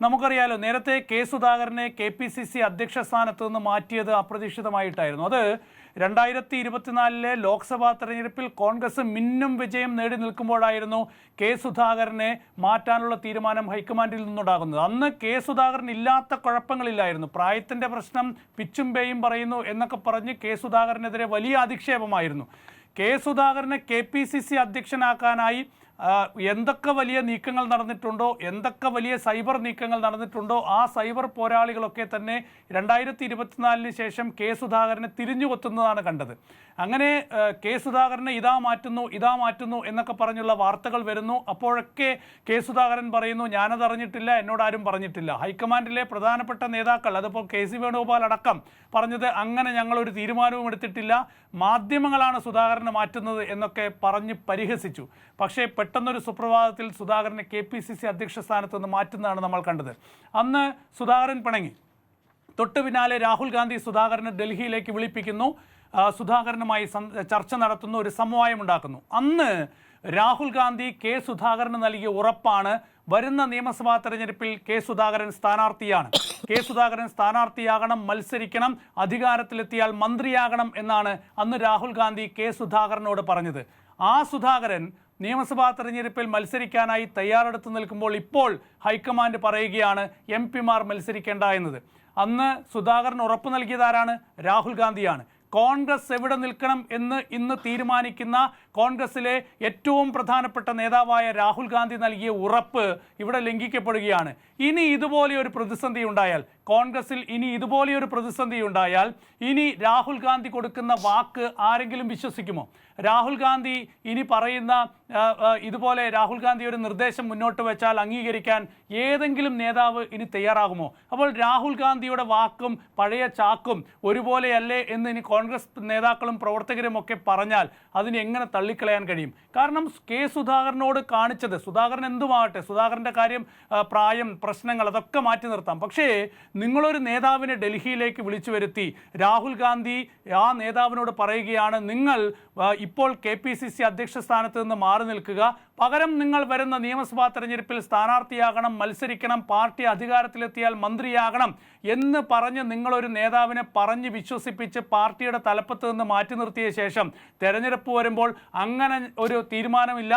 നമുക്കറിയാലോ, നേരത്തെ കെ സുധാകരനെ KPCC അധ്യക്ഷ സ്ഥാനത്ത് നിന്ന് മാറ്റിയത് അപ്രതീക്ഷിതമായിട്ടായിരുന്നു. അത് 2024 ലോക്സഭാ തെരഞ്ഞെടുപ്പിൽ കോൺഗ്രസ് മിന്നും വിജയം നേടി നിൽക്കുമ്പോഴായിരുന്നു കെ സുധാകരനെ മാറ്റാനുള്ള തീരുമാനം ഹൈക്കമാൻഡിൽ നിന്നുണ്ടാകുന്നത്. അന്ന് കെ സുധാകരൻ ഇല്ലാത്ത കുഴപ്പങ്ങളില്ലായിരുന്നു. പ്രായത്തിൻ്റെ പ്രശ്നം പിച്ചും പേയും പറയുന്നു എന്നൊക്കെ പറഞ്ഞ് കെ സുധാകരനെതിരെ വലിയ അധിക്ഷേപമായിരുന്നു. കെ സുധാകരനെ KPCC അധ്യക്ഷനാക്കാനായി എന്തൊക്കെ വലിയ നീക്കങ്ങൾ നടന്നിട്ടുണ്ടോ, എന്തൊക്കെ വലിയ സൈബർ നീക്കങ്ങൾ നടന്നിട്ടുണ്ടോ, ആ സൈബർ പോരാളികളൊക്കെ തന്നെ 2024 ശേഷം കെ സുധാകരനെ തിരിഞ്ഞുകൊത്തുന്നതാണ് കണ്ടത്. അങ്ങനെ കെ സുധാകരനെ ഇതാ മാറ്റുന്നു എന്നൊക്കെ പറഞ്ഞുള്ള വാർത്തകൾ വരുന്നു. അപ്പോഴൊക്കെ കെ സുധാകരൻ പറയുന്നു, ഞാനത് അറിഞ്ഞിട്ടില്ല, എന്നോടാരും പറഞ്ഞിട്ടില്ല. ഹൈക്കമാൻഡിലെ പ്രധാനപ്പെട്ട നേതാക്കൾ, അതിപ്പോൾ KC വേണുഗോപാൽ അടക്കം പറഞ്ഞത് അങ്ങനെ ഞങ്ങളൊരു തീരുമാനവും എടുത്തിട്ടില്ല, മാധ്യമങ്ങളാണ് സുധാകരനെ മാറ്റുന്നത് എന്നൊക്കെ പറഞ്ഞ് പരിഹസിച്ചു. പക്ഷേ പെട്ടെന്നൊരു സുപ്രഭാതത്തിൽ സുധാകരനെ KPCC അധ്യക്ഷ സ്ഥാനത്ത് നിന്ന് മാറ്റുന്നതാണ് നമ്മൾ കണ്ടത്. അന്ന് സുധാകരൻ പിണങ്ങി. തൊട്ടു പിന്നാലെ രാഹുൽ ഗാന്ധി സുധാകരനെ ഡൽഹിയിലേക്ക് വിളിപ്പിക്കുന്നു, സുധാകരനുമായി ചർച്ച നടത്തുന്നു, ഒരു സമവായം ഉണ്ടാക്കുന്നു. അന്ന് രാഹുൽ ഗാന്ധി കെ സുധാകരന് നൽകിയ ഉറപ്പാണ്, വരുന്ന നിയമസഭാ തെരഞ്ഞെടുപ്പിൽ കെ സുധാകരൻ സ്ഥാനാർത്ഥിയാണ്, കെ സുധാകരൻ സ്ഥാനാർത്ഥിയാകണം, മത്സരിക്കണം, അധികാരത്തിലെത്തിയാൽ മന്ത്രിയാകണം എന്നാണ് അന്ന് രാഹുൽ ഗാന്ധി കെ സുധാകരനോട് പറഞ്ഞത്. ആ സുധാകരൻ നിയമസഭാ തെരഞ്ഞെടുപ്പിൽ മത്സരിക്കാനായി തയ്യാറെടുത്ത് നിൽക്കുമ്പോൾ ഇപ്പോൾ ഹൈക്കമാൻഡ് പറയുകയാണ് MP-മാർ മത്സരിക്കേണ്ട എന്നത്. അന്ന് സുധാകരൻ ഉറപ്പ് നൽകിയതാരാണ്? രാഹുൽ ഗാന്ധിയാണ്. കോൺഗ്രസ് എവിടെ നിൽക്കണം എന്ന് ഇന്ന് തീരുമാനിക്കുന്ന കോൺഗ്രസിലെ ഏറ്റവും പ്രധാനപ്പെട്ട നേതാവായ രാഹുൽ ഗാന്ധി നൽകിയ ഉറപ്പ് ഇവിടെ ലംഘിക്കപ്പെടുകയാണ്. ഇനി ഇതുപോലെയൊരു പ്രതിസന്ധി ഉണ്ടായാൽ, കോൺഗ്രസിൽ ഇനി രാഹുൽ ഗാന്ധി കൊടുക്കുന്ന വാക്ക് ആരെങ്കിലും വിശ്വസിക്കുമോ? രാഹുൽ ഗാന്ധി ഇനി പറയുന്ന ഇതുപോലെ രാഹുൽ ഗാന്ധി ഒരു നിർദ്ദേശം മുന്നോട്ട് വെച്ചാൽ അംഗീകരിക്കാൻ ഏതെങ്കിലും നേതാവ് ഇനി തയ്യാറാകുമോ? അപ്പോൾ രാഹുൽ ഗാന്ധിയുടെ വാക്കും പഴയ ചാക്കും ഒരുപോലെയല്ലേ എന്ന് ഇനി കോൺഗ്രസ് നേതാക്കളും പ്രവർത്തകരും ഒക്കെ പറഞ്ഞാൽ അതിന് എങ്ങനെ തള്ളിക്കളയാൻ കഴിയും? കാരണം കെ സുധാകരനോട് കാണിച്ചത്, സുധാകരൻ എന്തുമാകട്ടെ, സുധാകരൻ്റെ കാര്യം, പ്രായം, പ്രശ്നങ്ങൾ അതൊക്കെ മാറ്റി നിർത്താം. പക്ഷേ നിങ്ങളൊരു നേതാവിനെ ഡൽഹിയിലേക്ക് വിളിച്ചു വരുത്തി രാഹുൽ ഗാന്ധി ആ നേതാവിനോട് പറയുകയാണ്, നിങ്ങൾ ഇപ്പോൾ KPCC അധ്യക്ഷ സ്ഥാനത്ത് നിന്ന് മാറി നിൽക്കുക, പകരം നിങ്ങൾ വരുന്ന നിയമസഭാ തെരഞ്ഞെടുപ്പിൽ സ്ഥാനാർത്ഥിയാകണം, മത്സരിക്കണം, പാർട്ടി അധികാരത്തിലെത്തിയാൽ മന്ത്രിയാകണം എന്ന് പറഞ്ഞ് നിങ്ങളൊരു നേതാവിനെ പറഞ്ഞ് വിശ്വസിപ്പിച്ച് പാർട്ടിയുടെ തലപ്പത്ത് നിന്ന് മാറ്റി നിർത്തിയ ശേഷം തെരഞ്ഞെടുപ്പ് വരുമ്പോൾ അങ്ങനെ ഒരു തീരുമാനമില്ല,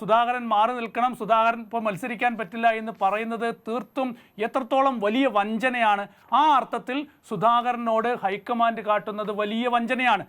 സുധാകരൻ മാറി നിൽക്കണം, സുധാകരൻ ഇപ്പോൾ മത്സരിക്കാൻ പറ്റില്ല എന്ന് പറയുന്നത് തീർത്തും എത്രത്തോളം വലിയ വഞ്ചനയാണ്. ആ അർത്ഥത്തിൽ സുധാകരനോട് ഹൈക്കമാൻഡ് കാട്ടുന്നത് വലിയ വഞ്ചനയാണ്.